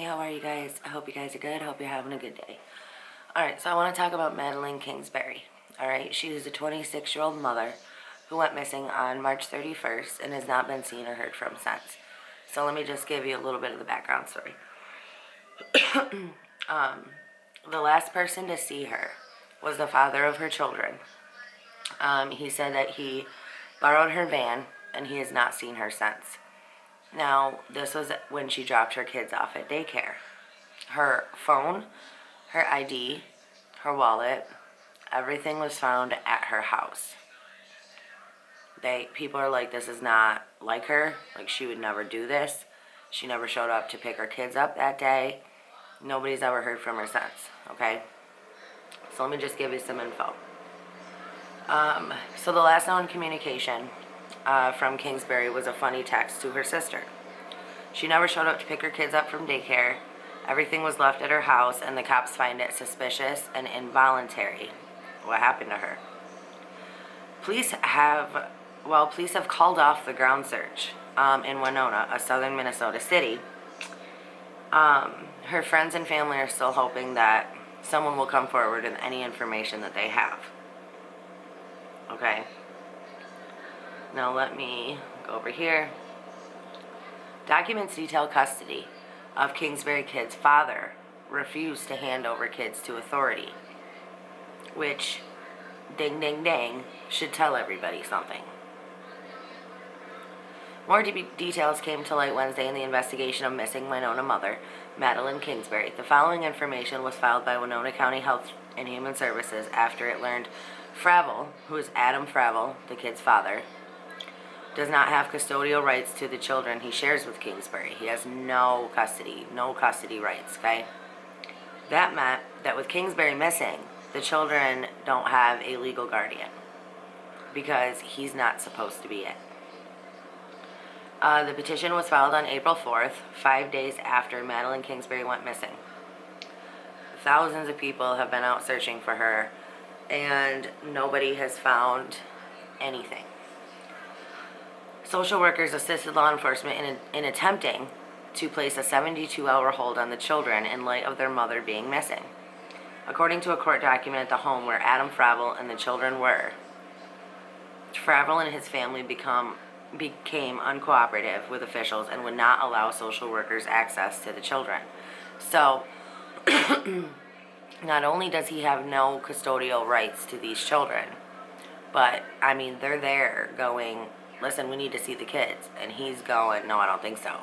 how are you guys? I hope you guys are good. I hope you're having a good day. Alright, so I want to talk about Madeline Kingsbury. Alright, she is a 26-year-old mother who went missing on March 31st and has not been seen or heard from since. So let me just give you a little bit of the background story. The last person to see her was the father of her children. He said that he borrowed her van and he has not seen her since. Now, this was when she dropped her kids off at daycare. Her phone, her ID, her wallet, everything was found at her house. People are like, this is not like her. Like, she would never do this. She never showed up to pick her kids up that day. Nobody's ever heard from her since, okay? So let me just give you some info. So the last known communication from Kingsbury was a funny text to her sister. She never showed up to pick her kids up from daycare. Everything was left at her house, and the cops find it suspicious and involuntary. What happened to her? Police have called off the ground search in Winona, a southern Minnesota city. Her friends and family are still hoping that someone will come forward with any information that they have. Okay. Now let me go over here. Documents detail custody of Kingsbury kids' father refused to hand over kids to authority, which, ding ding ding, should tell everybody something. More details came to light Wednesday in the investigation of missing Winona mother, Madeline Kingsbury. The following information was filed by Winona County Health and Human Services after it learned Fravel, who is Adam Fravel, the kid's father, does not have custodial rights to the children he shares with Kingsbury. He has no custody rights, okay? That meant that with Kingsbury missing, the children don't have a legal guardian because he's not supposed to be it. The petition was filed on April 4th, 5 days after Madeline Kingsbury went missing. Thousands of people have been out searching for her, and nobody has found anything. Social workers assisted law enforcement in attempting to place a 72-hour hold on the children in light of their mother being missing. According to a court document at the home where Adam Fravel and the children were, Fravel and his family became uncooperative with officials and would not allow social workers access to the children. So, not only does he have no custodial rights to these children, but, I mean, they're there going, listen, we need to see the kids. And he's going, no, I don't think so.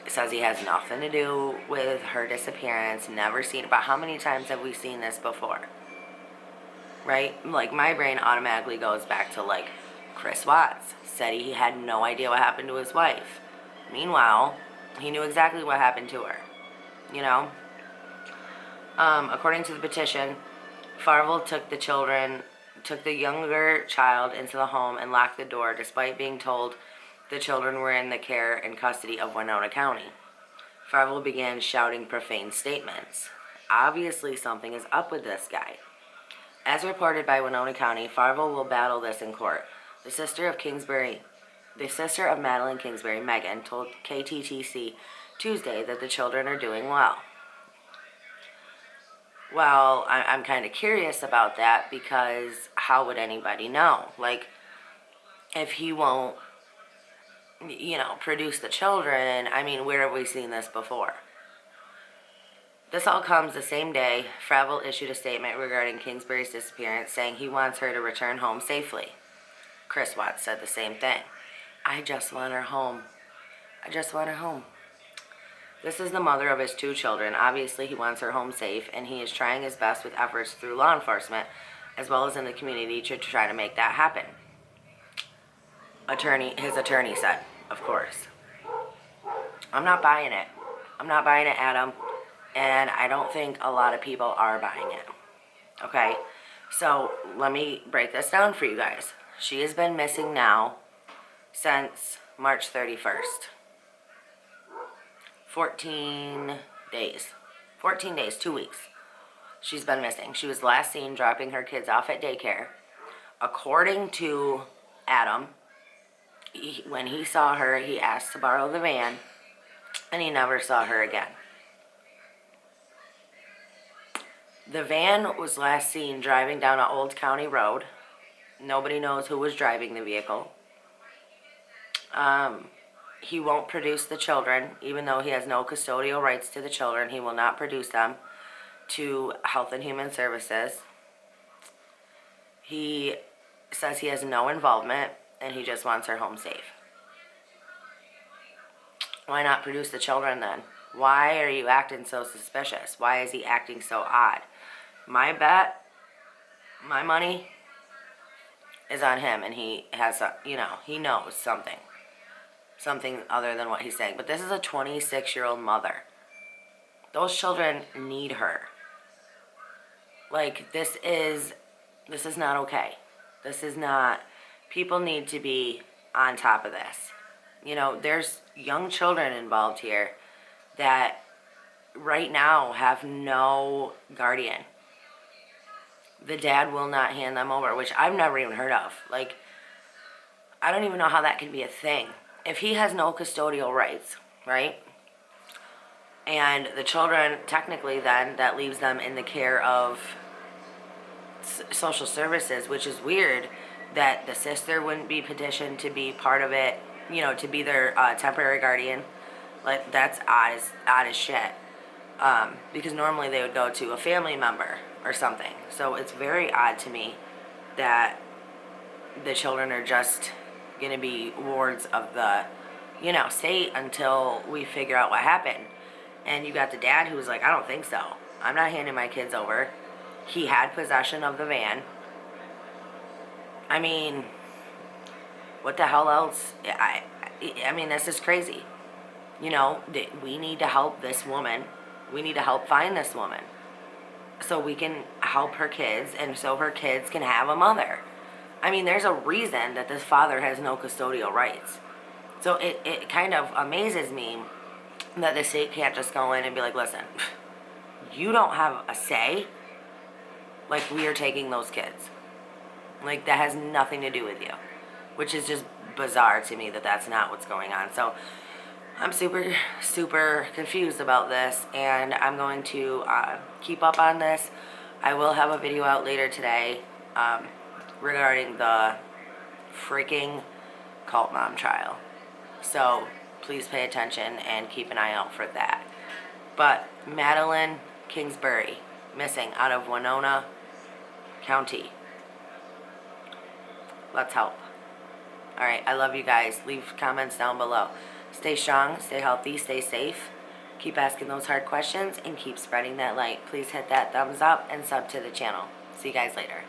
Says he has nothing to do with her disappearance, never seen it. But how many times have we seen this before? Right? Like, my brain automatically goes back to, like, Chris Watts said he had no idea what happened to his wife. Meanwhile, he knew exactly what happened to her. You know? According to the petition, Farvel took the younger child into the home and locked the door despite being told the children were in the care and custody of Winona County. Farvel began shouting profane statements. Obviously something is up with this guy. As reported by Winona County, Farvel will battle this in court. The sister of Madeline Kingsbury, Megan, told KTTC Tuesday that the children are doing well. Well, I'm kind of curious about that because how would anybody know? Like, if he won't, produce the children, I mean, where have we seen this before? This all comes the same day Fravel issued a statement regarding Kingsbury's disappearance, saying he wants her to return home safely. Chris Watts said the same thing. I just want her home. I just want her home. This is the mother of his 2 children. Obviously, he wants her home safe, and he is trying his best with efforts through law enforcement, as well as in the community, to try to make that happen. His attorney said, of course. I'm not buying it. I'm not buying it, Adam, and I don't think a lot of people are buying it. Okay? So, let me break this down for you guys. She has been missing now since March 31st. 14 days, 2 weeks. She's been missing. She was last seen dropping her kids off at daycare. According to Adam, when he saw her, he asked to borrow the van. and he never saw her again. The van was last seen driving down an old county road. Nobody knows who was driving the vehicle. He won't produce the children, even though he has no custodial rights to the children. He will not produce them to Health and Human Services. He says he has no involvement and he just wants her home safe. Why not produce the children then? Why are you acting so suspicious? Why is he acting so odd? My bet, my money is on him, and he has, he knows something other than what he's saying. But this is a 26-year-old mother. Those children need her. Like, this is not okay. This is not, people need to be on top of this. There's young children involved here that right now have no guardian. The dad will not hand them over, which I've never even heard of. Like, I don't even know how that can be a thing. If he has no custodial rights, right? And the children, technically then, that leaves them in the care of social services, which is weird that the sister wouldn't be petitioned to be part of it, to be their temporary guardian. Like, that's odd as shit. Because normally they would go to a family member or something. So it's very odd to me that the children are just going to be wards of the, state until we figure out what happened. And you got the dad who's like, I don't think so. I'm not handing my kids over. He had possession of the van. I mean, what the hell else? I mean, this is crazy. We need to help this woman. We need to help find this woman so we can help her kids and so her kids can have a mother. I mean, there's a reason that this father has no custodial rights. So it kind of amazes me that the state can't just go in and be like, listen, you don't have a say. Like, we are taking those kids. Like, that has nothing to do with you. Which is just bizarre to me that that's not what's going on. So I'm super, super confused about this, and I'm going to keep up on this. I will have a video out later today regarding the freaking cult mom trial. So please pay attention and keep an eye out for that. But Madeline Kingsbury, missing out of Winona County. Let's help. Alright, I love you guys. Leave comments down below. Stay strong, stay healthy, stay safe. Keep asking those hard questions and keep spreading that light. Please hit that thumbs up and sub to the channel. See you guys later.